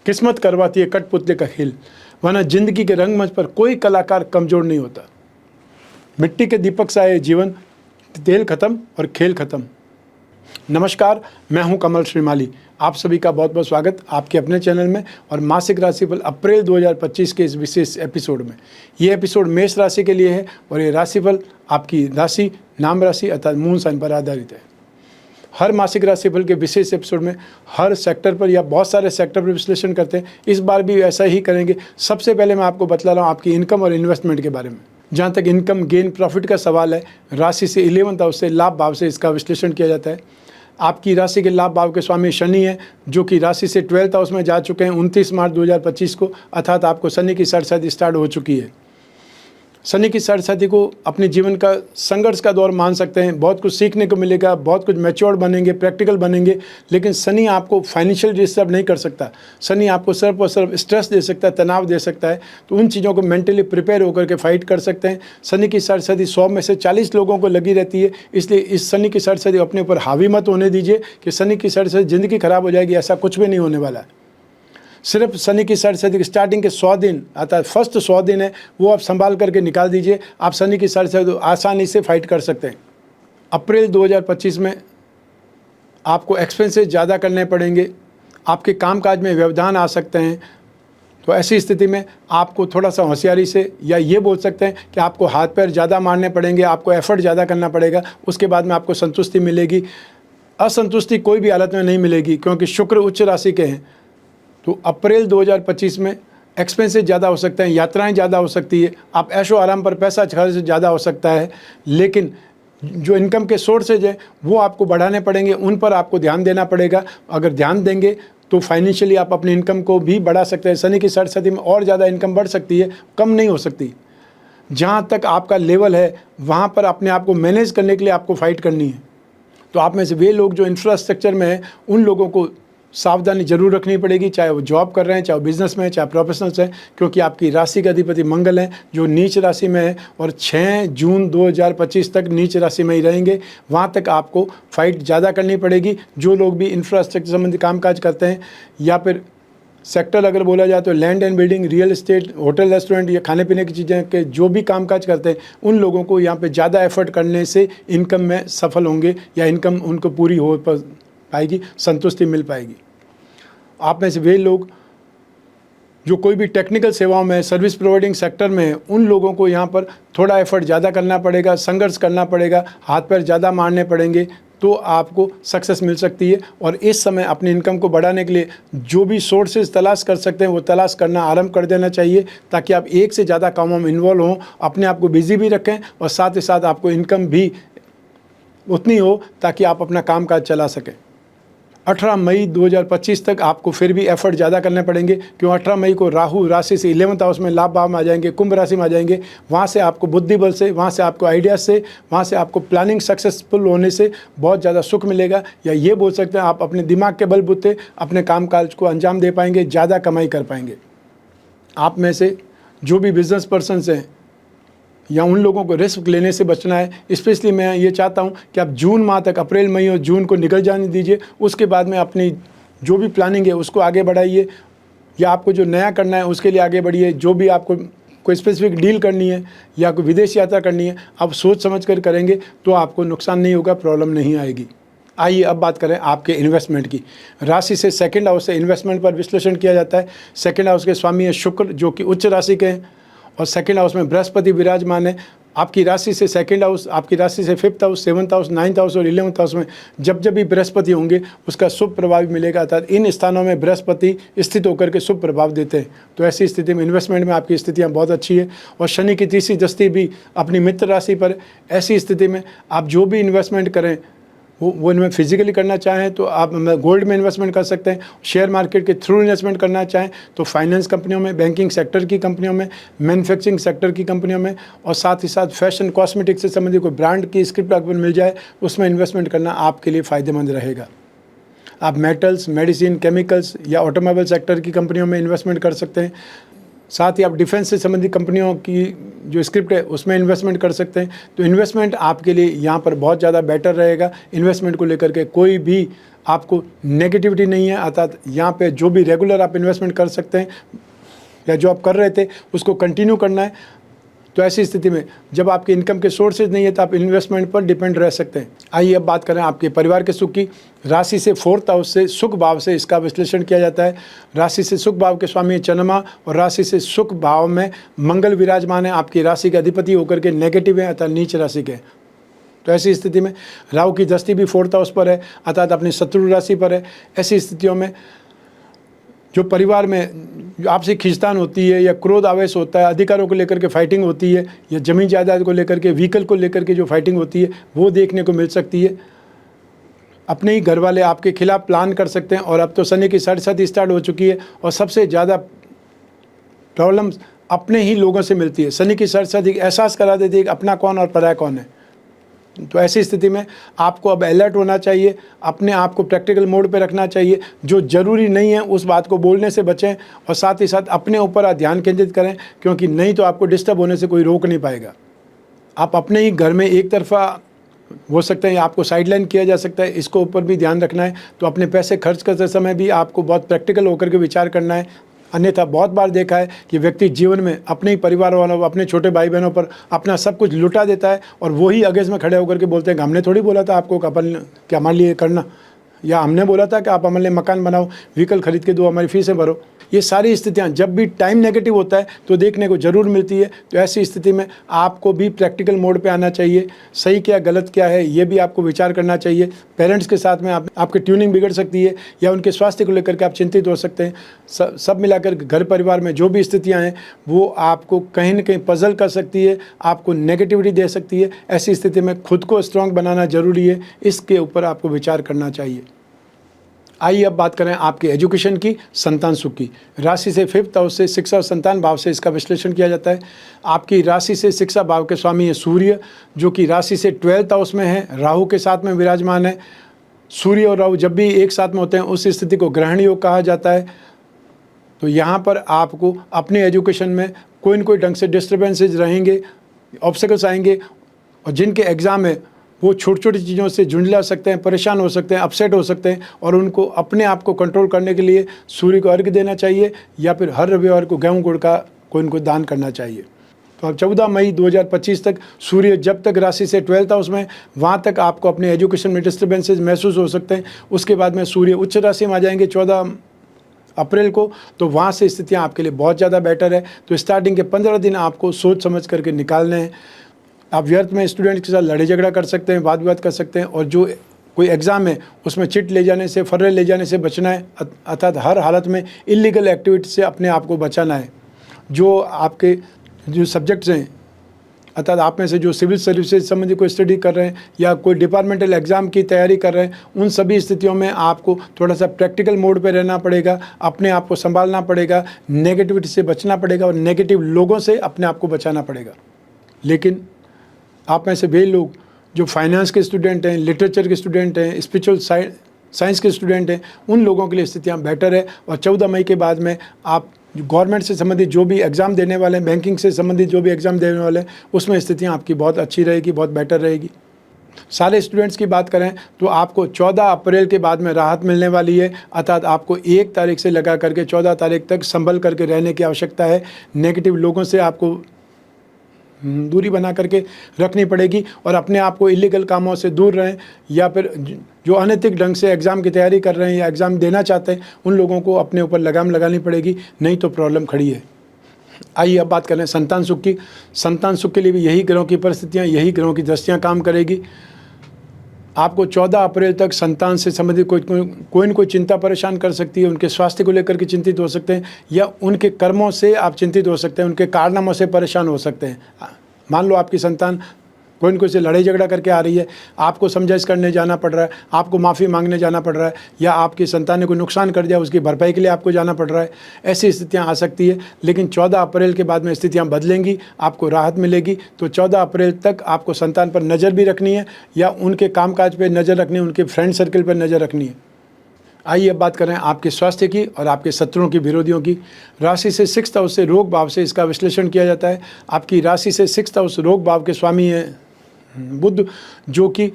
किस्मत करवाती है कठपुतली का खेल, वरना जिंदगी के रंगमंच पर कोई कलाकार कमज़ोर नहीं होता। मिट्टी के दीपक सा है जीवन, तेल खत्म और खेल खत्म। नमस्कार, मैं हूं कमल श्रीमाली। आप सभी का बहुत बहुत स्वागत आपके अपने चैनल में और मासिक राशिफल अप्रैल 2025 के इस विशेष एपिसोड में। ये एपिसोड मेष राशि के लिए है और ये राशिफल आपकी राशि, नाम राशि अर्थात मून साइन पर आधारित है। हर मासिक राशिफल के विशेष एपिसोड में हर सेक्टर पर या बहुत सारे सेक्टर पर विश्लेषण करते हैं। इस बार भी ऐसा ही करेंगे। सबसे पहले मैं आपको बतला रहा हूँ आपकी इनकम और इन्वेस्टमेंट के बारे में। जहाँ तक इनकम गेन प्रॉफिट का सवाल है, राशि से 11th हाउस से लाभ भाव से इसका विश्लेषण किया जाता है। आपकी राशि के लाभ भाव के स्वामी शनि हैं, जो कि राशि से 12th हाउस में जा चुके हैं 29 मार्च 2025 को, अर्थात आपको शनि की सरसदी स्टार्ट हो चुकी है। शनि की सरसदी को अपने जीवन का संघर्ष का दौर मान सकते हैं। बहुत कुछ सीखने को मिलेगा, बहुत कुछ मैच्योर बनेंगे, प्रैक्टिकल बनेंगे, लेकिन शनि आपको फाइनेंशियल डिस्टर्ब नहीं कर सकता। शनि आपको सिर्फ और सिर्फ स्ट्रेस दे सकता है, तनाव दे सकता है। तो उन चीज़ों को मेंटली प्रिपेयर होकर के फाइट कर सकते हैं। शनि की सरसदी 100 में से 40 लोगों को लगी रहती है, इसलिए इस शनि की सरसदी अपने ऊपर हावी मत होने दीजिए कि शनि की सरसदी ज़िंदगी खराब हो जाएगी। ऐसा कुछ भी नहीं होने वाला है। सिर्फ शनि की सरसदी स्टार्टिंग के 100 दिन अर्थात फर्स्ट 100 दिन है, वो आप संभाल करके निकाल दीजिए। आप शनि की सरसदी आसानी से फाइट कर सकते हैं। अप्रैल 2025 में आपको एक्सपेंसेस ज़्यादा करने पड़ेंगे, आपके कामकाज में व्यवधान आ सकते हैं। तो ऐसी स्थिति में आपको थोड़ा सा होशियारी से, या ये बोल सकते हैं कि आपको हाथ पैर ज़्यादा मारने पड़ेंगे, आपको एफर्ट ज़्यादा करना पड़ेगा। उसके बाद में आपको संतुष्टि मिलेगी। असंतुष्टि कोई भी हालत में नहीं मिलेगी, क्योंकि शुक्र उच्च राशि के हैं। तो अप्रैल 2025 में एक्सपेंसेस ज़्यादा हो सकते हैं, यात्राएं ज़्यादा हो सकती है, आप ऐशो आराम पर पैसा खर्च ज़्यादा हो सकता है। लेकिन जो इनकम के सोर्सेज हैं वो आपको बढ़ाने पड़ेंगे, उन पर आपको ध्यान देना पड़ेगा। अगर ध्यान देंगे तो फाइनेंशियली आप अपनी इनकम को भी बढ़ा सकते हैं। शनि की सरसदी में और ज़्यादा इनकम बढ़ सकती है, कम नहीं हो सकती। जहाँ तक आपका लेवल है वहाँ पर अपने आप को मैनेज करने के लिए आपको फाइट करनी है। तो आप में से वे लोग जो इंफ्रास्ट्रक्चर में हैं, उन लोगों को सावधानी जरूर रखनी पड़ेगी, चाहे वो जॉब कर रहे हैं, चाहे वो बिजनेस में है, चाहे प्रोफेशनल्स हैं, क्योंकि आपकी राशि का अधिपति मंगल है जो नीच राशि में है और 6 जून 2025 तक नीच राशि में ही रहेंगे। वहाँ तक आपको फाइट ज़्यादा करनी पड़ेगी। जो लोग भी इंफ्रास्ट्रक्चर संबंधी कामकाज करते हैं, या फिर सेक्टर अगर बोला जाए तो land and building, real estate, hotel, restaurant या खाने पीने की चीज़ें के जो भी कामकाज करते हैं, उन लोगों को यहाँ पे ज़्यादा एफर्ट करने से इनकम में सफल होंगे, या इनकम उनको पूरी हो पाएगी, संतुष्टि मिल पाएगी। आप में से वे लोग जो कोई भी टेक्निकल सेवाओं में, सर्विस प्रोवाइडिंग सेक्टर में है, उन लोगों को यहाँ पर थोड़ा एफर्ट ज़्यादा करना पड़ेगा, संघर्ष करना पड़ेगा, हाथ पैर ज़्यादा मारने पड़ेंगे, तो आपको सक्सेस मिल सकती है। और इस समय अपनी इनकम को बढ़ाने के लिए जो भी सोर्सेज तलाश कर सकते हैं वो तलाश करना आरंभ कर देना चाहिए, ताकि आप एक से ज़्यादा कामों में इन्वॉल्व हों, अपने आप को बिजी भी रखें और साथ ही साथ आपको इनकम भी उतनी हो ताकि आप अपना कामकाज चला सकें। 18 मई 2025 तक आपको फिर भी एफर्ट ज़्यादा करने पड़ेंगे, क्यों 18 मई को राहु राशि से 11th हाउस में लाभ भाव में आ जाएंगे, कुंभ राशि में आ जाएंगे। वहाँ से आपको बुद्धि बल से, वहाँ से आपको आइडिया से, वहाँ से आपको प्लानिंग सक्सेसफुल होने से बहुत ज़्यादा सुख मिलेगा, या ये बोल सकते हैं आप अपने दिमाग के बलबूते अपने कामकाज को अंजाम दे पाएंगे, ज़्यादा कमाई कर पाएंगे। आप में से जो भी बिजनेस पर्सन हैं या उन लोगों को रिस्क लेने से बचना है, स्पेशली मैं ये चाहता हूँ कि आप जून माह तक, अप्रैल मई और जून को निकल जाने दीजिए। उसके बाद में अपनी जो भी प्लानिंग है उसको आगे बढ़ाइए, या आपको जो नया करना है उसके लिए आगे बढ़िए। जो भी आपको कोई स्पेसिफिक डील करनी है या कोई विदेश यात्रा करनी है, आप सोच समझ कर करेंगे तो आपको नुकसान नहीं होगा, प्रॉब्लम नहीं आएगी। आइए अब बात करें आपके इन्वेस्टमेंट की। राशि से 2nd हाउस से इन्वेस्टमेंट पर विश्लेषण किया जाता है। 2nd हाउस के स्वामी है शुक्र, जो कि उच्च राशि के हैं, और 2nd हाउस में बृहस्पति विराजमान है। आपकी राशि से 2nd हाउस, आपकी राशि से 5th house, 7th house, 9th house और 11th हाउस में जब जब भी बृहस्पति होंगे उसका शुभ प्रभाव मिलेगा, अर्थात इन स्थानों में बृहस्पति स्थित होकर के शुभ प्रभाव देते हैं। तो ऐसी स्थिति में इन्वेस्टमेंट में आपकी स्थितियाँ बहुत अच्छी है। और शनि की तीसरी दृष्टि भी अपनी मित्र राशि पर। ऐसी स्थिति में आप जो भी इन्वेस्टमेंट करें वो इनमें फिजिकली करना चाहें तो आप गोल्ड में इन्वेस्टमेंट कर सकते हैं। शेयर मार्केट के थ्रू इन्वेस्टमेंट करना चाहें तो फाइनेंस कंपनियों में, बैंकिंग सेक्टर की कंपनियों में, मैन्युफैक्चरिंग सेक्टर की कंपनियों में, और साथ ही साथ फैशन कॉस्मेटिक से संबंधित कोई ब्रांड की स्क्रिप्ट आपको मिल जाए उसमें इन्वेस्टमेंट करना आपके लिए फ़ायदेमंद रहेगा। आप मेटल्स, मेडिसिन, केमिकल्स या ऑटोमोबाइल सेक्टर की कंपनियों में इन्वेस्टमेंट कर सकते हैं। साथ ही आप डिफेंस से संबंधित कंपनियों की जो स्क्रिप्ट है उसमें इन्वेस्टमेंट कर सकते हैं। तो इन्वेस्टमेंट आपके लिए यहाँ पर बहुत ज़्यादा बेटर रहेगा। इन्वेस्टमेंट को लेकर के कोई भी आपको नेगेटिविटी नहीं है, अर्थात यहाँ पे जो भी रेगुलर आप इन्वेस्टमेंट कर सकते हैं या जो आप कर रहे थे उसको कंटिन्यू करना है। तो ऐसी स्थिति में जब आपके इनकम के सोर्सेज नहीं है तो आप इन्वेस्टमेंट पर डिपेंड रह सकते हैं। आइए अब बात करें आपके परिवार के सुख की। राशि से 4th हाउस से सुख भाव से इसका विश्लेषण किया जाता है। राशि से सुख भाव के स्वामी चंद्रमा और राशि से सुख भाव में मंगल विराजमान है। आपकी राशि के अधिपति होकर के नेगेटिव है, अर्थात नीच राशि के। तो ऐसी स्थिति में राहु की दृष्टि भी 4th हाउस पर है, अर्थात अपनी शत्रु राशि पर है। ऐसी स्थितियों में जो परिवार में आपसी खींचतान होती है या क्रोध आवेश होता है, अधिकारों को लेकर के फाइटिंग होती है या ज़मीन जायदाद को लेकर के, व्हीकल को लेकर के जो फाइटिंग होती है वो देखने को मिल सकती है। अपने ही घर वाले आपके खिलाफ प्लान कर सकते हैं। और अब तो शनि की 7.5 स्टार्ट हो चुकी है और सबसे ज़्यादा प्रॉब्लम्स अपने ही लोगों से मिलती है। शनि की 7.5 एहसास करा देती है कि अपना कौन और पराया कौन है। तो ऐसी स्थिति में आपको अब अलर्ट होना चाहिए, अपने आप को प्रैक्टिकल मोड पे रखना चाहिए। जो ज़रूरी नहीं है उस बात को बोलने से बचें और साथ ही साथ अपने ऊपर ध्यान केंद्रित करें, क्योंकि नहीं तो आपको डिस्टर्ब होने से कोई रोक नहीं पाएगा। आप अपने ही घर में एक तरफा हो सकते हैं, आपको साइडलाइन किया जा सकता है, इसको ऊपर भी ध्यान रखना है। तो अपने पैसे खर्च करते समय भी आपको बहुत प्रैक्टिकल होकर के विचार करना है। अन्यथा बहुत बार देखा है कि व्यक्ति जीवन में अपने ही परिवार वालों, अपने छोटे भाई बहनों पर अपना सब कुछ लुटा देता है और वही अगेंस्ट में खड़े होकर के बोलते हैं कि हमने थोड़ी बोला था आपको अपन क्या हमारे लिए करना, या हमने बोला था कि आप हमारे लिए मकान बनाओ, व्हीकल खरीद के दो, हमारी फीसें भरो। ये सारी स्थितियाँ जब भी टाइम नेगेटिव होता है तो देखने को ज़रूर मिलती है। तो ऐसी स्थिति में आपको भी प्रैक्टिकल मोड पे आना चाहिए। सही क्या गलत क्या है ये भी आपको विचार करना चाहिए। पेरेंट्स के साथ में आपकी ट्यूनिंग बिगड़ सकती है या उनके स्वास्थ्य को लेकर के आप चिंतित हो सकते हैं। सब मिलाकर घर परिवार में जो भी स्थितियाँ हैं वो आपको कहीं ना कहीं पजल कर सकती है, आपको नेगेटिविटी दे सकती है। ऐसी स्थिति में खुद को स्ट्रॉन्ग बनाना ज़रूरी है, इसके ऊपर आपको विचार करना चाहिए। आइए अब बात करें आपके एजुकेशन की, संतान सुख की। राशि से 5th हाउस से शिक्षा और संतान भाव से इसका विश्लेषण किया जाता है। आपकी राशि से शिक्षा भाव के स्वामी है सूर्य, जो कि राशि से 12th हाउस में है, राहु के साथ में विराजमान है। सूर्य और राहु जब भी एक साथ में होते हैं उस स्थिति को ग्रहण योग कहा जाता है। तो यहाँ पर आपको अपने एजुकेशन में कोई न कोई ढंग से डिस्टर्बेंसेज रहेंगे, ऑब्स्टेकल्स आएंगे, और जिनके एग्ज़ाम है वो छोटी छोटी चीज़ों से झुंझला सकते हैं, परेशान हो सकते हैं, अपसेट हो सकते हैं। और उनको अपने आप को कंट्रोल करने के लिए सूर्य को अर्घ्य देना चाहिए या फिर हर रविवार को गेहूं गुड़ का कोई इनको दान करना चाहिए। तो अब 14 मई 2025 तक सूर्य जब तक राशि से 12th हाउस में, वहाँ तक आपको अपने एजुकेशन में डिस्टर्बेंसेज महसूस हो सकते हैं। उसके बाद में सूर्य उच्च राशि में आ जाएंगे 14 अप्रैल को, तो वहाँ से स्थितियाँ आपके लिए बहुत ज़्यादा बेटर है। तो स्टार्टिंग के 15 दिन आपको सोच समझ करके निकालने हैं। आप व्यर्थ में स्टूडेंट के साथ लड़ाई झगड़ा कर सकते हैं, वाद विवाद कर सकते हैं, और जो कोई एग्ज़ाम है उसमें चिट ले जाने से, फर्रे ले जाने से बचना है। अर्थात हर हालत में इलीगल एक्टिविटी से अपने आप को बचाना है। जो आपके जो सब्जेक्ट्स हैं, अर्थात आप में से जो सिविल सर्विसेज संबंधी कोई स्टडी कर रहे हैं या कोई डिपार्टमेंटल एग्ज़ाम की तैयारी कर रहे हैं, उन सभी स्थितियों में आपको थोड़ा सा प्रैक्टिकल मोड पे रहना पड़ेगा, अपने आप को संभालना पड़ेगा, नेगेटिविटी से बचना पड़ेगा और नेगेटिव लोगों से अपने आप को बचाना पड़ेगा। लेकिन आप में से वे लोग जो फाइनेंस के स्टूडेंट हैं, लिटरेचर के स्टूडेंट हैं, स्पिरिचुअल साइंस के स्टूडेंट हैं, उन लोगों के लिए स्थितियाँ बेटर है। और 14 मई के बाद में आप गवर्नमेंट से संबंधित जो भी एग्ज़ाम देने वाले हैं, बैंकिंग से संबंधित जो भी एग्ज़ाम देने वाले हैं, उसमें स्थितियाँ आपकी बहुत अच्छी रहेगी, बहुत बेटर रहेगी। सारे स्टूडेंट्स की बात करें तो आपको 14 अप्रैल के बाद में राहत मिलने वाली है। अर्थात आपको 1 तारीख से लगा करके 14 तारीख तक संभल करके रहने की आवश्यकता है। नेगेटिव लोगों से आपको दूरी बना करके रखनी पड़ेगी और अपने आप को इलीगल कामों से दूर रहें, या फिर जो अनैतिक ढंग से एग्ज़ाम की तैयारी कर रहे हैं या एग्ज़ाम देना चाहते हैं, उन लोगों को अपने ऊपर लगाम लगानी पड़ेगी, नहीं तो प्रॉब्लम खड़ी है। आइए अब बात करें संतान सुख की। संतान सुख के लिए भी यही ग्रहों की परिस्थितियाँ, यही ग्रहों की दृष्टियाँ काम करेगी। आपको 14 अप्रैल तक संतान से संबंधित कोई न कोई चिंता परेशान कर सकती है। उनके स्वास्थ्य को लेकर के चिंतित हो सकते हैं, या उनके कर्मों से आप चिंतित हो सकते हैं, उनके कारनामों से परेशान हो सकते हैं। मान लो आपकी संतान कोई न कोई से लड़ाई झगड़ा करके आ रही है, आपको समझाइश करने जाना पड़ रहा है, आपको माफ़ी मांगने जाना पड़ रहा है, या आपकी संतान ने कोई नुकसान कर दिया उसकी भरपाई के लिए आपको जाना पड़ रहा है। ऐसी स्थितियां आ सकती है। लेकिन 14 अप्रैल के बाद में स्थितियां बदलेंगी, आपको राहत मिलेगी। तो 14 अप्रैल तक आपको संतान पर नज़र भी रखनी है, या उनके कामकाज पर नज़र रखनी है, उनके फ्रेंड सर्कल पर नज़र रखनी है। आइए अब बात करें आपके स्वास्थ्य की और आपके शत्रुओं की, विरोधियों की। राशि से 6th हाउस से रोग भाव से इसका विश्लेषण किया जाता है। आपकी राशि से 6th हाउस रोग भाव के स्वामी है बुध, जो कि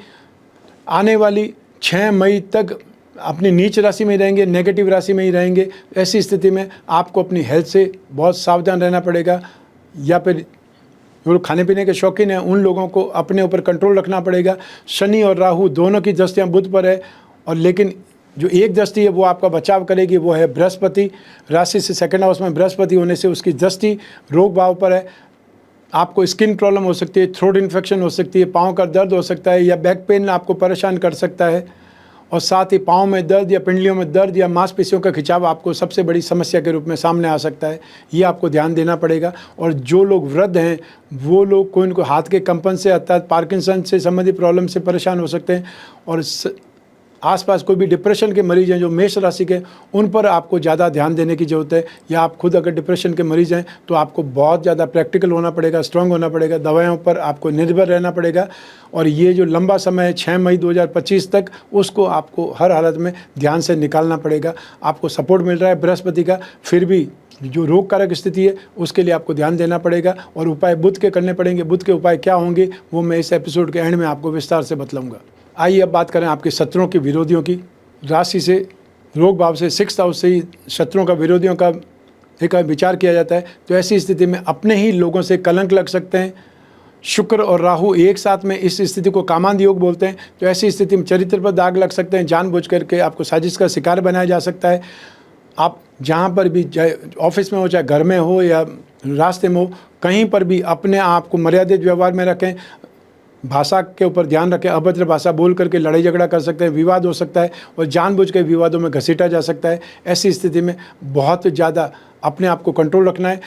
आने वाली 6 मई तक अपनी नीच राशि में रहेंगे, नेगेटिव राशि में ही रहेंगे। ऐसी स्थिति में आपको अपनी हेल्थ से बहुत सावधान रहना पड़ेगा, या फिर जो लोग खाने पीने के शौकीन हैं उन लोगों को अपने ऊपर कंट्रोल रखना पड़ेगा। शनि और राहु दोनों की दृष्टियाँ बुध पर है, और लेकिन जो एक दृष्टि है वो आपका बचाव करेगी, वो है बृहस्पति। राशि से 2nd हाउस में बृहस्पति होने से उसकी दृष्टि रोग भाव पर है। आपको स्किन प्रॉब्लम हो सकती है, थ्रोट इन्फेक्शन हो सकती है, पाँव का दर्द हो सकता है, या बैक पेन आपको परेशान कर सकता है, और साथ ही पाँव में दर्द या पिंडलियों में दर्द या मांसपेशियों का खिंचाव आपको सबसे बड़ी समस्या के रूप में सामने आ सकता है। ये आपको ध्यान देना पड़ेगा। और जो लोग वृद्ध हैं वो लोग कोई इनको हाथ के कंपन से अर्थात पार्किंसन से संबंधित प्रॉब्लम से परेशान हो सकते हैं, और आसपास कोई भी डिप्रेशन के मरीज हैं जो मेष राशि के, उन पर आपको ज़्यादा ध्यान देने की ज़रूरत है। या आप खुद अगर डिप्रेशन के मरीज हैं तो आपको बहुत ज़्यादा प्रैक्टिकल होना पड़ेगा, स्ट्रांग होना पड़ेगा, दवाइयों पर आपको निर्भर रहना पड़ेगा। और ये जो लंबा समय है 6 मई 2025 तक, उसको आपको हर हालत में ध्यान से निकालना पड़ेगा। आपको सपोर्ट मिल रहा है बृहस्पति का, फिर भी जो रोग कारक स्थिति है उसके लिए आपको ध्यान देना पड़ेगा, और उपाय बुध के करने पड़ेंगे। बुध के उपाय क्या होंगे वो मैं इस एपिसोड के एंड में आपको विस्तार से बतलाऊँगा। आइए अब बात करें आपके शत्रुओं की, विरोधियों की। राशि से रोग भाव से 6th हाउस से ही शत्रुओं का, विरोधियों का एक विचार किया जाता है। तो ऐसी स्थिति में अपने ही लोगों से कलंक लग सकते हैं। शुक्र और राहु एक साथ में इस स्थिति को कामांध योग बोलते हैं। तो ऐसी स्थिति में चरित्र पर दाग लग सकते हैं, जानबूझ करके आपको साजिश का शिकार बनाया जा सकता है। आप जहाँ पर भी, चाहे ऑफिस में हो, चाहे घर में हो या रास्ते में हो, कहीं पर भी अपने आप को मर्यादित व्यवहार में रखें। भाषा के ऊपर ध्यान रखें, अभद्र भाषा बोल करके लड़ाई झगड़ा कर सकते हैं, विवाद हो सकता है, और जानबूझ के विवादों में घसीटा जा सकता है। ऐसी स्थिति में बहुत ज़्यादा अपने आप को कंट्रोल रखना है।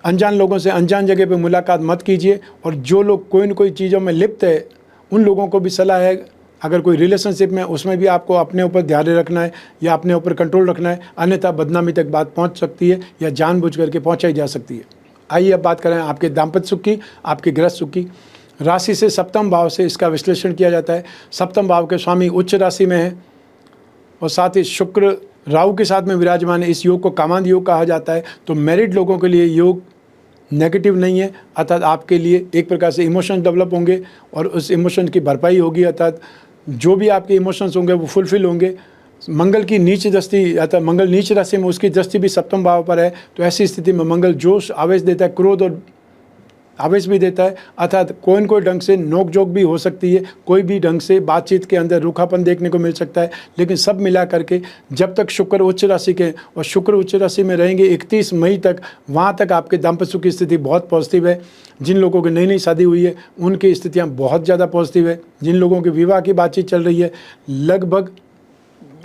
अनजान लोगों से अनजान जगह पे मुलाकात मत कीजिए, और जो लोग कोई न कोई चीज़ों में लिप्त है उन लोगों को भी सलाह है, अगर कोई रिलेशनशिप में, उसमें भी आपको अपने ऊपर ध्यान रखना है या अपने ऊपर कंट्रोल रखना है, अन्यथा बदनामी तक बात पहुँच सकती है या जानबूझ करके पहुँचाई जा सकती है। आइए अब बात करें आपके दाम्पत्य सुख की, आपके गृहस्थ सुख की। राशि से 7th भाव से इसका विश्लेषण किया जाता है। 7th भाव के स्वामी उच्च राशि में है, और साथ ही शुक्र राहु के साथ में विराजमान है। इस योग को कामांध योग कहा जाता है। तो मैरिड लोगों के लिए योग नेगेटिव नहीं है, अर्थात आपके लिए एक प्रकार से इमोशन डेवलप होंगे और उस इमोशन की भरपाई होगी, अर्थात जो भी आपके इमोशंस होंगे वो फुलफिल होंगे। मंगल की नीच दृष्टि, अर्थात मंगल नीच राशि में, उसकी दृष्टि भी 7th भाव पर है। तो ऐसी स्थिति में मंगल जोश, आवेश देता है, क्रोध और आवेश भी देता है, अर्थात कोई न कोई ढंग से नोक झोंक भी हो सकती है, कोई भी ढंग से बातचीत के अंदर रूखापन देखने को मिल सकता है। लेकिन सब मिला करके जब तक शुक्र उच्च राशि के, और शुक्र उच्च राशि में रहेंगे 31 मई तक, वहाँ तक आपके दाम्पत्य सुख की स्थिति बहुत पॉजिटिव है। जिन लोगों की नई नई शादी हुई है उनकी स्थितियाँ बहुत ज़्यादा पॉजिटिव है। जिन लोगों के विवाह की बातचीत चल रही है, लगभग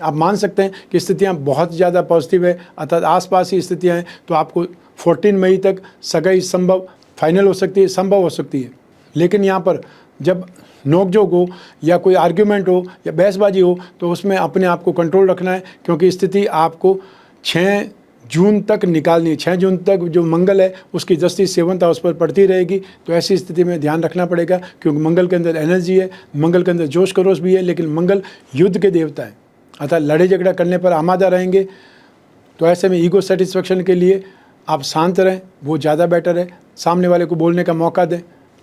आप मान सकते हैं कि स्थितियाँ बहुत ज़्यादा पॉजिटिव है, अर्थात आसपास ही स्थितियाँ हैं। तो आपको 14 मई तक सगाई संभव, फाइनल हो सकती है, संभव हो सकती है। लेकिन यहाँ पर जब नोकझोंक हो या कोई आर्ग्यूमेंट हो या बहसबाजी हो तो उसमें अपने आप को कंट्रोल रखना है, क्योंकि स्थिति आपको 6 जून तक निकालनी है। 6 जून तक जो मंगल है उसकी दृष्टि 7th हाउस पर पड़ती रहेगी। तो ऐसी स्थिति में ध्यान रखना पड़ेगा, क्योंकि मंगल के अंदर एनर्जी है, मंगल के अंदर जोश खरोश भी है, लेकिन मंगल युद्ध के देवता है, अर्थात लड़ाई झगड़ा करने पर आमादा रहेंगे। तो ऐसे में ईगो सेटिस्फेक्शन के लिए आप शांत रहें, वो ज़्यादा बेटर है। सामने वाले को बोलने का मौका दें।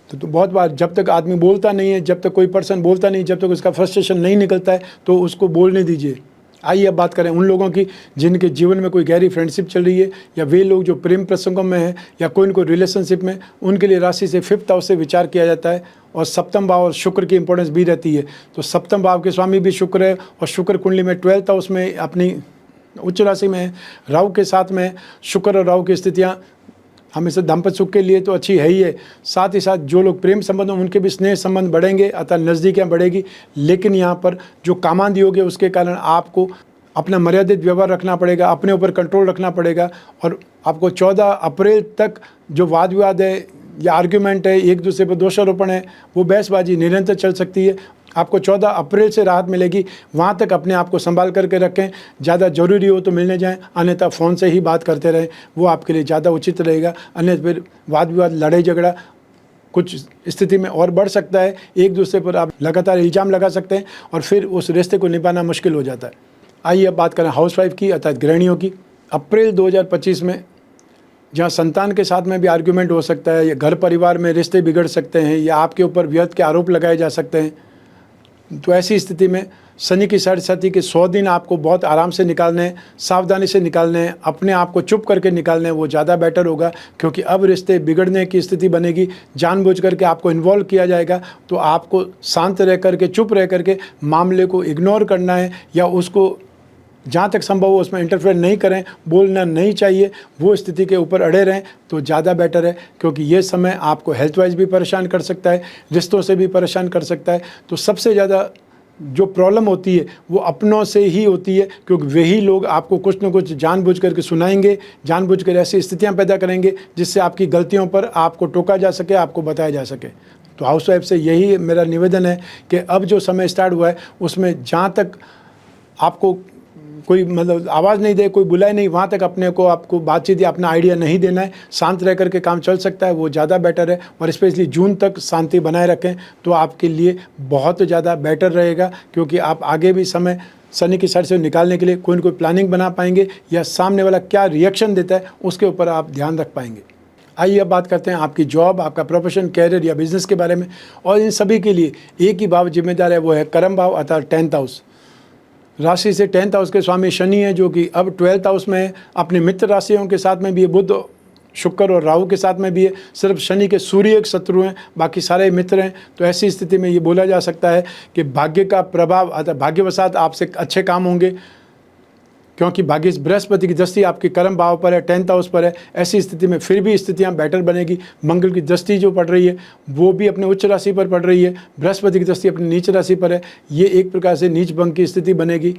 तो बहुत बार जब तक आदमी बोलता नहीं है, जब तक कोई पर्सन बोलता नहीं, जब तक उसका फ्रस्ट्रेशन नहीं निकलता है, तो उसको बोलने दीजिए। आइए अब बात करें उन लोगों की जिनके जीवन में कोई गहरी फ्रेंडशिप चल रही है, या वे लोग जो प्रेम प्रसंगों में हैं या कोई न कोई रिलेशनशिप में, उनके लिए राशि से 5th हाउस से विचार किया जाता है। और 7th भाव और शुक्र की इंपॉर्टेंस भी रहती है। तो 7th भाव के स्वामी भी शुक्र है, और शुक्र कुंडली में 12th हाउस में अपनी उच्च राशि में है, राहु के साथ में। शुक्र और राहु की स्थितियाँ हमेशा दाम्पत्य सुख के लिए तो अच्छी है ही है, साथ ही साथ जो लोग प्रेम संबंध में उनके भी स्नेह संबंध बढ़ेंगे, अतः नज़दीकियाँ बढ़ेगी। लेकिन यहाँ पर जो कामांध योग है उसके कारण आपको अपना मर्यादित व्यवहार रखना पड़ेगा, अपने ऊपर कंट्रोल रखना पड़ेगा। और आपको 14 अप्रैल तक जो वाद विवाद है या आर्ग्यूमेंट है, एक दूसरे पर दोषारोपण है, वो बहसबाजी निरंतर चल सकती है। आपको 14 अप्रैल से राहत मिलेगी, वहाँ तक अपने आप को संभाल करके रखें। ज़्यादा ज़रूरी हो तो मिलने जाएं, अन्यथा फ़ोन से ही बात करते रहें, वो आपके लिए ज़्यादा उचित रहेगा। अन्यथा फिर वाद विवाद, लड़ाई झगड़ा कुछ स्थिति में और बढ़ सकता है। एक दूसरे पर आप लगातार इल्ज़ाम लगा सकते हैं और फिर उस रिश्ते को निभाना मुश्किल हो जाता है। आइए अब बात करें हाउसवाइफ की अर्थात गृहिणियों की। अप्रैल 2025 में जहाँ संतान के साथ में भी आर्ग्यूमेंट हो सकता है, या घर परिवार में रिश्ते बिगड़ सकते हैं, या आपके ऊपर व्यर्थ के आरोप लगाए जा सकते हैं, तो ऐसी स्थिति में शनि की साढ़ेसाती के 100 दिन आपको बहुत आराम से निकालने हैं, सावधानी से निकालने हैं, अपने आप को चुप करके निकालने हैं, वो ज़्यादा बेटर होगा। क्योंकि अब रिश्ते बिगड़ने की स्थिति बनेगी, जानबूझ करके आपको इन्वॉल्व किया जाएगा। तो आपको शांत रह करके, चुप रह करके मामले को इग्नोर करना है, या उसको जहाँ तक संभव हो उसमें इंटरफेयर नहीं करें, बोलना नहीं चाहिए, वो स्थिति के ऊपर अड़े रहें तो ज़्यादा बेटर है। क्योंकि ये समय आपको हेल्थ वाइज भी परेशान कर सकता है, रिश्तों से भी परेशान कर सकता है। तो सबसे ज़्यादा जो प्रॉब्लम होती है वो अपनों से ही होती है, क्योंकि वही लोग आपको कुछ न कुछ जानबूझ करके सुनाएंगे, जानबूझ कर ऐसी स्थितियाँ पैदा करेंगे जिससे आपकी गलतियों पर आपको टोका जा सके, आपको बताया जा सके। तो हाउसवाइफ से यही मेरा निवेदन है कि अब जो समय स्टार्ट हुआ है उसमें जहाँ तक आपको कोई मतलब आवाज़ नहीं दे, कोई बुलाए नहीं, वहाँ तक अपने को आपको बातचीत या अपना आइडिया नहीं देना है। शांत रह करके काम चल सकता है, वो ज़्यादा बेटर है। और स्पेशली जून तक शांति बनाए रखें तो आपके लिए बहुत ज़्यादा बेटर रहेगा, क्योंकि आप आगे भी समय शनि की साइड से निकालने के लिए कोई न कोई प्लानिंग बना पाएंगे, या सामने वाला क्या रिएक्शन देता है उसके ऊपर आप ध्यान रख पाएंगे। आइए अब बात करते हैं आपकी जॉब, आपका प्रोफेशन, कैरियर या बिजनेस के बारे में। और इन सभी के लिए एक ही भाव जिम्मेदार है, वो है कर्म भाव अर्थात 10th हाउस। राशि से 10th हाउस के स्वामी शनि है, जो कि अब 12th हाउस में है। अपने मित्र राशियों के साथ में भी है, बुध, शुक्र और राहु के साथ में भी है। सिर्फ शनि के सूर्य एक शत्रु हैं, बाकी सारे मित्र हैं। तो ऐसी स्थिति में ये बोला जा सकता है कि भाग्य का प्रभाव अर्थात भाग्यवशात आपसे अच्छे काम होंगे, क्योंकि भाग्य बृहस्पति की दृष्टि आपके कर्म भाव पर है, 10th हाउस पर है। ऐसी स्थिति में फिर भी स्थितियां बेटर बनेगी। मंगल की दृष्टि जो पड़ रही है वो भी अपने उच्च राशि पर पड़ रही है, बृहस्पति की दृष्टि अपनी नीच राशि पर है। ये एक प्रकार से नीच भंग की स्थिति बनेगी।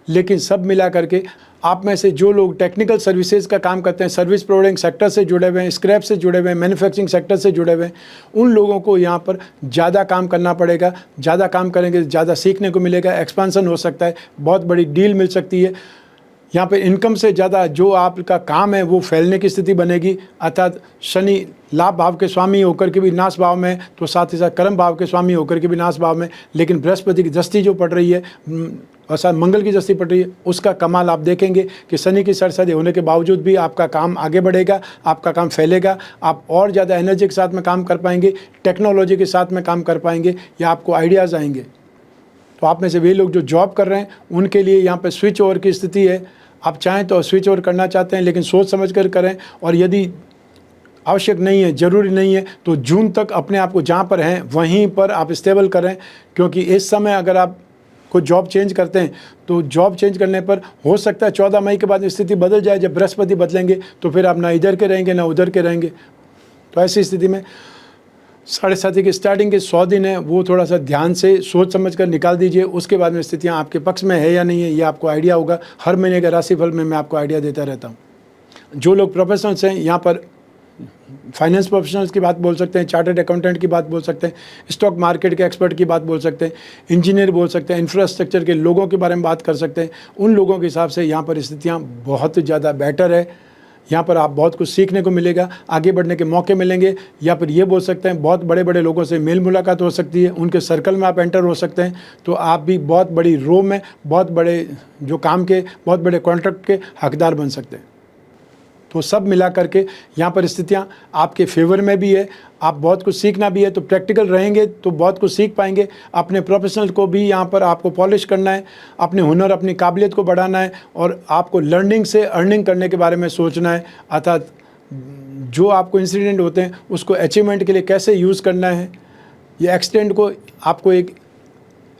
लेकिन सब मिला करके आप में से जो लोग टेक्निकल सर्विसेज का काम करते हैं, सर्विस प्रोवाइडिंग सेक्टर से जुड़े हुए हैं, स्क्रैप से जुड़े हुए हैं, मैन्युफैक्चरिंग सेक्टर से जुड़े हुए हैं, उन लोगों को यहाँ पर ज़्यादा काम करना पड़ेगा। ज़्यादा काम करेंगे, ज़्यादा सीखने को मिलेगा, एक्सपांसन हो सकता है, बहुत बड़ी डील मिल सकती है। यहाँ पे इनकम से ज़्यादा जो आपका काम है वो फैलने की स्थिति बनेगी। अर्थात शनि लाभ भाव के स्वामी होकर के भी नाश भाव में, तो साथ ही साथ कर्म भाव के स्वामी होकर के भी नाश भाव में। लेकिन बृहस्पति की दृष्टि जो पड़ रही है और साथ मंगल की दृष्टि पड़ रही है, उसका कमाल आप देखेंगे कि शनि की सरसदी होने के बावजूद भी आपका काम आगे बढ़ेगा, आपका काम फैलेगा, आप और ज़्यादा एनर्जी के साथ में काम कर पाएंगे, टेक्नोलॉजी के साथ में काम कर पाएंगे, या आपको आइडियाज़ आएंगे। तो आप में से वे लोग जो जॉब कर रहे हैं उनके लिए यहाँ पर स्विच ओवर की स्थिति है। आप चाहें तो स्विच ओवर करना चाहते हैं, लेकिन सोच समझ कर करें। और यदि आवश्यक नहीं है, ज़रूरी नहीं है, तो जून तक अपने आप को जहाँ पर हैं वहीं पर आप स्टेबल करें। क्योंकि इस समय अगर आप कोई जॉब चेंज करते हैं तो जॉब चेंज करने पर हो सकता है 14 मई के बाद स्थिति बदल जाए। जब बृहस्पति बदलेंगे तो फिर आप ना इधर के रहेंगे ना उधर के रहेंगे। तो ऐसी स्थिति में 7.5 के स्टार्टिंग के 100 दिन है, वो थोड़ा सा ध्यान से सोच समझ कर निकाल दीजिए। उसके बाद में स्थितियाँ आपके पक्ष में है या नहीं है, ये आपको आइडिया होगा। हर महीने के राशिफल में मैं आपको आइडिया देता रहता हूँ। जो लोग प्रोफेशनल्स हैं, यहाँ पर फाइनेंस प्रोफेशनल्स की बात बोल सकते हैं, चार्टर्ड अकाउंटेंट की बात बोल सकते हैं, स्टॉक मार्केट के एक्सपर्ट की बात बोल सकते हैं, इंजीनियर बोल सकते हैं, इंफ्रास्ट्रक्चर के लोगों के बारे में बात कर सकते हैं। उन लोगों के हिसाब से यहाँ पर स्थितियाँ बहुत ज़्यादा बेटर है। यहाँ पर आप बहुत कुछ सीखने को मिलेगा, आगे बढ़ने के मौके मिलेंगे, या फिर ये बोल सकते हैं बहुत बड़े बड़े लोगों से मेल मुलाकात हो सकती है, उनके सर्कल में आप एंटर हो सकते हैं। तो आप भी बहुत बड़ी रो में बहुत बड़े जो काम के, बहुत बड़े कॉन्ट्रैक्ट के हकदार बन सकते हैं। तो सब मिला करके यहाँ पर स्थितियाँ आपके फेवर में भी है। आप बहुत कुछ सीखना भी है, तो प्रैक्टिकल रहेंगे तो बहुत कुछ सीख पाएंगे। अपने प्रोफेशनल को भी यहाँ पर आपको पॉलिश करना है, अपने हुनर, अपनी काबिलियत को बढ़ाना है, और आपको लर्निंग से अर्निंग करने के बारे में सोचना है। अर्थात जो आपको इंसिडेंट होते हैं उसको अचीवमेंट के लिए कैसे यूज़ करना है, ये एक्सीडेंट को आपको एक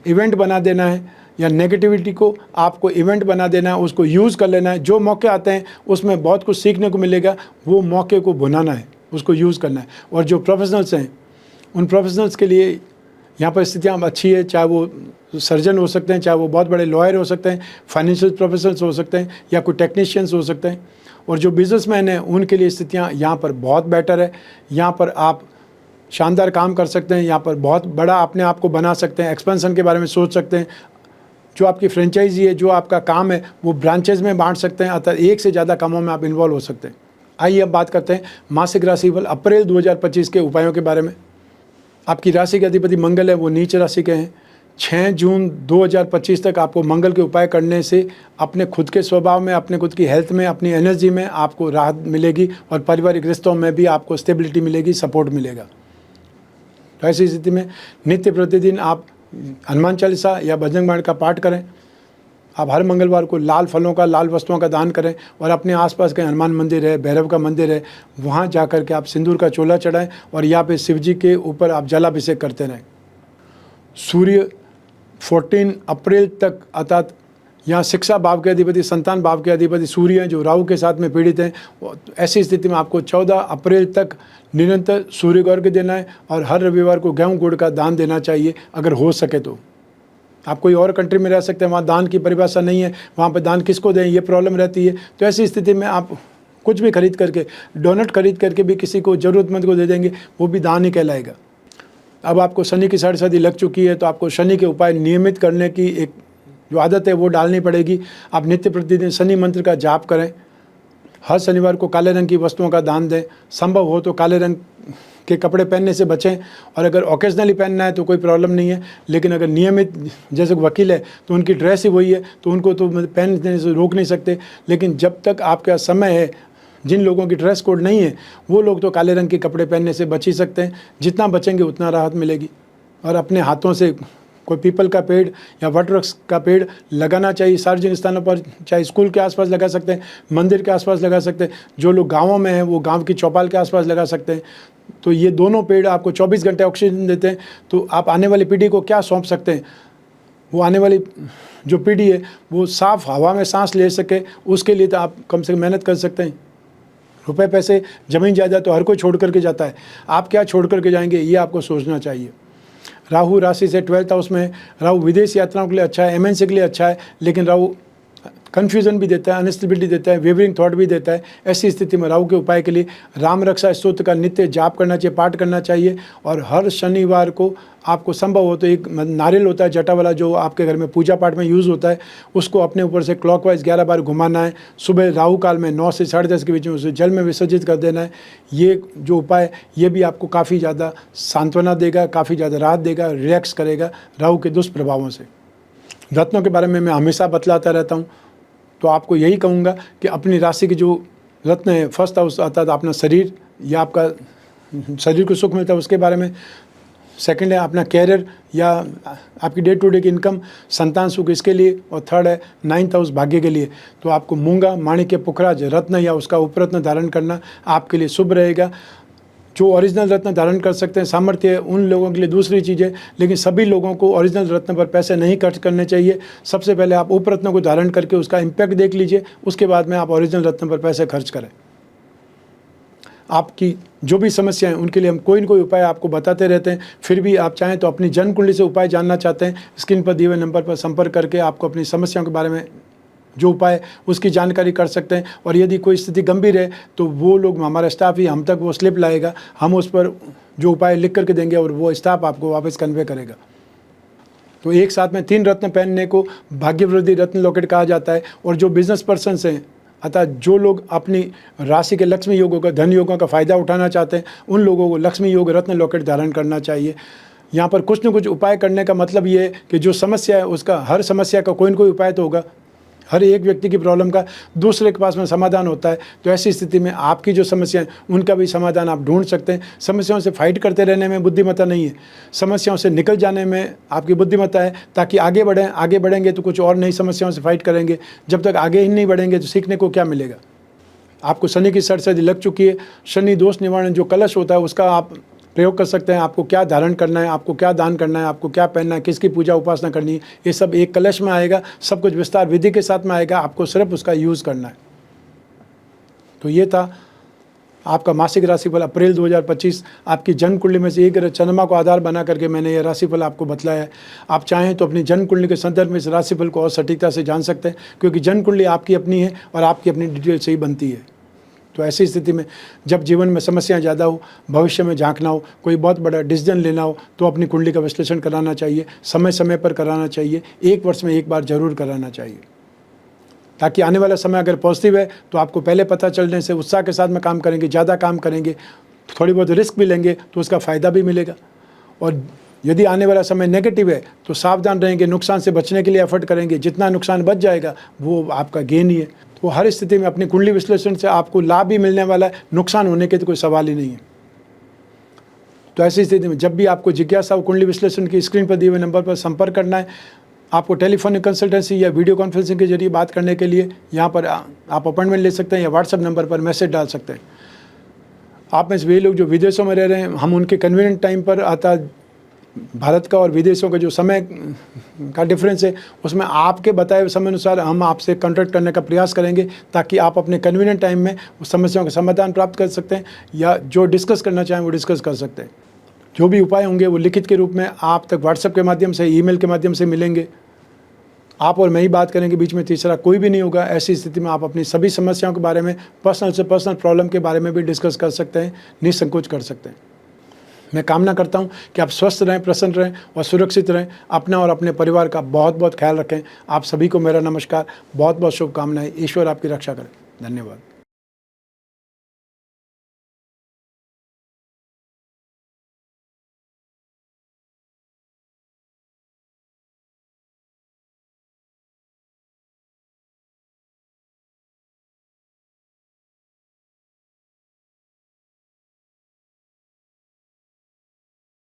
इवेंट बना देना है, या नेगेटिविटी को आपको इवेंट बना देना है, उसको यूज़ कर लेना है। जो मौके आते हैं उसमें बहुत कुछ सीखने को मिलेगा, वो मौके को भुनाना है, उसको यूज़ करना है। और जो प्रोफेशनल्स हैं उन प्रोफेशनल्स के लिए यहाँ पर स्थितियाँ अच्छी है। चाहे वो सर्जन हो सकते हैं, चाहे वो बहुत बड़े लॉयर हो सकते हैं, फाइनेंशियल प्रोफेशनल्स हो सकते हैं, या कोई टेक्नीशियंस हो सकते हैं। और जो बिजनेसमैन हैं उनके लिए स्थितियाँ यहाँ पर बहुत बेटर है। यहाँ पर आप शानदार काम कर सकते हैं, यहाँ पर बहुत बड़ा अपने आप को बना सकते हैं, एक्सपेंशन के बारे में सोच सकते हैं। जो आपकी फ्रेंचाइजी है, जो आपका काम है, वो ब्रांचेज में बांट सकते हैं, अर्थात एक से ज़्यादा कामों में आप इन्वॉल्व हो सकते हैं। आइए अब बात करते हैं मासिक राशिफल अप्रैल 2025 के उपायों के बारे में। आपकी राशि के अधिपति मंगल है, वो नीच राशि के हैं। 6 जून 2025 तक आपको मंगल के उपाय करने से अपने खुद के स्वभाव में, अपने खुद की हेल्थ में, अपनी एनर्जी में आपको राहत मिलेगी और पारिवारिक रिश्तों में भी आपको स्टेबिलिटी मिलेगी, सपोर्ट मिलेगा। तो ऐसी स्थिति में नित्य प्रतिदिन आप हनुमान चालीसा या बजरंग बाण का पाठ करें। आप हर मंगलवार को लाल फलों का, लाल वस्तुओं का दान करें और अपने आसपास के हनुमान मंदिर है, भैरव का मंदिर है, वहाँ जा कर के आप सिंदूर का चोला चढ़ाएं और यहाँ पे शिव जी के ऊपर आप जलाभिषेक करते रहें। सूर्य 14 अप्रैल तक, अर्थात यहाँ शिक्षा भाव के अधिपति, संतान भाव के अधिपति सूर्य हैं जो राहु के साथ में पीड़ित हैं। ऐसी स्थिति में आपको 14 अप्रैल तक निरंतर सूर्य को अर्घ्य देना है और हर रविवार को गेहूं गुड़ का दान देना चाहिए अगर हो सके तो। आप कोई और कंट्री में रह सकते हैं, वहाँ दान की परिभाषा नहीं है, वहाँ पर दान किसको दें ये प्रॉब्लम रहती है। तो ऐसी स्थिति में आप कुछ भी खरीद करके, डोनट खरीद करके भी किसी को ज़रूरतमंद को दे देंगे, वो भी दान ही कहलाएगा। अब आपको शनि की 6.5 लग चुकी है, तो आपको शनि के उपाय नियमित करने की एक जो आदत है वो डालनी पड़ेगी। आप नित्य प्रतिदिन शनि मंत्र का जाप करें, हर शनिवार को काले रंग की वस्तुओं का दान दें, संभव हो तो काले रंग के कपड़े पहनने से बचें। और अगर ओकेजनली पहनना है तो कोई प्रॉब्लम नहीं है, लेकिन अगर नियमित, जैसे वकील है तो उनकी ड्रेस ही वही है, तो उनको तो पहनने से रोक नहीं सकते। लेकिन जब तक आपका समय है, जिन लोगों की ड्रेस कोड नहीं है वो लोग तो काले रंग के कपड़े पहनने से बच ही सकते हैं। जितना बचेंगे उतना राहत मिलेगी। और अपने हाथों से कोई पीपल का पेड़ या वटवृक्ष का पेड़ लगाना चाहिए सार्वजनिक स्थानों पर, चाहे स्कूल के आसपास लगा सकते हैं, मंदिर के आसपास लगा सकते हैं। जो लोग गाँवों में हैं वो गांव की चौपाल के आसपास लगा सकते हैं। तो ये दोनों पेड़ आपको 24 घंटे ऑक्सीजन देते हैं। तो आप आने वाली पीढ़ी को क्या सौंप सकते हैं? वो आने वाली जो पीढ़ी है वो साफ़ हवा में सांस ले सके, उसके लिए तो आप कम से कम मेहनत कर सकते हैं। रुपए पैसे, ज़मीन जायदाद तो हर कोई छोड़ करके जाता है, आप क्या छोड़ करके जाएंगे ये आपको सोचना चाहिए। राहु राशि से 12th हाउस में है। राहु विदेश यात्राओं के लिए अच्छा है, एमएनसी के लिए अच्छा है, लेकिन राहु कन्फ्यूज़न भी देता है, अनस्टेबिलिटी देता है, वेवरिंग थॉट भी देता है। ऐसी स्थिति में राहु के उपाय के लिए राम रक्षा स्तोत्र का नित्य जाप करना चाहिए, पाठ करना चाहिए। और हर शनिवार को आपको संभव हो तो एक नारियल होता है जटा वाला, जो आपके घर में पूजा पाठ में यूज़ होता है, उसको अपने ऊपर से क्लॉकवाइज 11 बार घुमाना है। सुबह राहु काल में 9 से 10:30 के बीच में उसे जल में विसर्जित कर देना है। ये जो उपाय ये भी आपको काफ़ी ज़्यादा सांत्वना देगा, काफ़ी ज़्यादा राहत देगा, रिलैक्स करेगा राहु के दुष्प्रभावों से। रत्नों के बारे में मैं हमेशा बतलाता रहता हूँ, तो आपको यही कहूँगा कि अपनी राशि के जो रत्न है, फर्स्ट हाउस अर्थात अपना शरीर या आपका शरीर को सुख मिलता है उसके बारे में, सेकंड है अपना कैरियर या आपकी डे टू डे की इनकम, संतान सुख इसके लिए, और थर्ड है 9th हाउस भाग्य के लिए। तो आपको मूंगा, माणिक्य, पुखराज रत्न या उसका उपरत्न धारण करना आपके लिए शुभ रहेगा। जो ओरिजिनल रत्न धारण कर सकते हैं, सामर्थ्य है, उन लोगों के लिए दूसरी चीज़ है, लेकिन सभी लोगों को ओरिजिनल रत्न पर पैसे नहीं खर्च करने चाहिए। सबसे पहले आप उपरत्न को धारण करके उसका इम्पैक्ट देख लीजिए, उसके बाद में आप ओरिजिनल रत्न पर पैसे खर्च करें। आपकी जो भी समस्याएं उनके लिए हम कोई न कोई उपाय आपको बताते रहते हैं। फिर भी आप चाहें तो अपनी जन्म कुंडली से उपाय जानना चाहते हैं, स्क्रीन पर दिए हुए नंबर पर संपर्क करके आपको अपनी समस्याओं के बारे में जो उपाय उसकी जानकारी कर सकते हैं। और यदि कोई स्थिति गंभीर है तो वो लोग, हमारा स्टाफ ही हम तक वो स्लिप लाएगा, हम उस पर जो उपाय लिख करके देंगे और वो स्टाफ आपको वापस कन्वे करेगा। तो एक साथ में 3 रत्न पहनने को भाग्यवृद्धि रत्न लॉकेट कहा जाता है। और जो बिजनेस पर्सन्स हैं, अतः जो लोग अपनी राशि के लक्ष्मी योगों का, धन योगों का फ़ायदा उठाना चाहते हैं, उन लोगों को लक्ष्मी योग रत्न लॉकेट धारण करना चाहिए। यहाँ पर कुछ न कुछ उपाय करने का मतलब ये है कि जो समस्या है उसका, हर समस्या का कोई न कोई उपाय तो होगा। हर एक व्यक्ति की प्रॉब्लम का दूसरे के पास में समाधान होता है। तो ऐसी स्थिति में आपकी जो समस्या है उनका भी समाधान आप ढूंढ सकते हैं। समस्याओं से फाइट करते रहने में बुद्धिमत्ता नहीं है, समस्याओं से निकल जाने में आपकी बुद्धिमत्ता है, ताकि आगे बढ़ें। आगे बढ़ेंगे तो कुछ और नई समस्याओं से फाइट करेंगे। जब तक आगे ही नहीं बढ़ेंगे तो सीखने को क्या मिलेगा। आपको शनि की 6.5 लग चुकी है। शनि दोष निवारण जो कलश होता है उसका आप प्रयोग कर सकते हैं। आपको क्या धारण करना है, आपको क्या दान करना है, आपको क्या पहनना है, किसकी पूजा उपासना करनी है, ये सब एक कलश में आएगा। सब कुछ विस्तार विधि के साथ में आएगा, आपको सिर्फ उसका यूज़ करना है। तो ये था आपका मासिक राशिफल अप्रैल 2025। आपकी जन्म कुंडली में से एक चंद्रमा को आधार बना करके मैंने यह राशिफल आपको बतलाया है। आप चाहें तो अपनी जन्म कुंडली के संदर्भ में इस राशिफल को और सटीकता से जान सकते हैं, क्योंकि जन्म कुंडली आपकी अपनी है और आपकी अपनी डिटेल से ही बनती है। तो ऐसी स्थिति में जब जीवन में समस्याएं ज़्यादा हो, भविष्य में झांकना हो, कोई बहुत बड़ा डिसीजन लेना हो, तो अपनी कुंडली का विश्लेषण कराना चाहिए। समय समय पर कराना चाहिए, 1 वर्ष में 1 बार जरूर कराना चाहिए, ताकि आने वाला समय अगर पॉजिटिव है तो आपको पहले पता चलने से उत्साह के साथ में काम करेंगे, ज़्यादा काम करेंगे, थोड़ी बहुत रिस्क भी लेंगे तो उसका फ़ायदा भी मिलेगा। और यदि आने वाला समय नेगेटिव है तो सावधान रहेंगे, नुकसान से बचने के लिए एफर्ट करेंगे। जितना नुकसान बच जाएगा वो आपका गेन ही है। तो हर स्थिति में अपनी कुंडली विश्लेषण से आपको लाभ भी मिलने वाला है, नुकसान होने के तो कोई सवाल ही नहीं है। तो ऐसी स्थिति में जब भी आपको जिज्ञासा हो, कुंडली विश्लेषण की स्क्रीन पर दिए हुए नंबर पर संपर्क करना है। आपको टेलीफोनिक कंसल्टेंसी या वीडियो कॉन्फ्रेंसिंग के जरिए बात करने के लिए यहाँ पर आप अपॉइंटमेंट ले सकते हैं या व्हाट्सएप नंबर पर मैसेज डाल सकते हैं। आप में से वे लोग जो विदेशों में रह रहे हैं, हम उनके कन्वीनियंट टाइम पर आता भारत का और विदेशों का जो समय का डिफरेंस है, उसमें आपके बताए हुए समय अनुसार हम आपसे कॉन्टैक्ट करने का प्रयास करेंगे ताकि आप अपने कन्वीनियंट टाइम में उस समस्याओं का समाधान प्राप्त कर सकते हैं या जो डिस्कस करना चाहें वो डिस्कस कर सकते हैं। जो भी उपाय होंगे वो लिखित के रूप में आप तक व्हाट्सएप के माध्यम से, ईमेल के माध्यम से मिलेंगे। आप और मैं ही बात करेंगे, बीच में तीसरा कोई भी नहीं होगा। ऐसी स्थिति में आप अपनी सभी समस्याओं के बारे में, पर्सनल से पर्सनल प्रॉब्लम के बारे में भी डिस्कस कर सकते हैं, निसंकोच कर सकते हैं। मैं कामना करता हूं कि आप स्वस्थ रहें, प्रसन्न रहें और सुरक्षित रहें। अपना और अपने परिवार का बहुत बहुत ख्याल रखें। आप सभी को मेरा नमस्कार, बहुत बहुत शुभकामनाएं। ईश्वर आपकी रक्षा करें। धन्यवाद।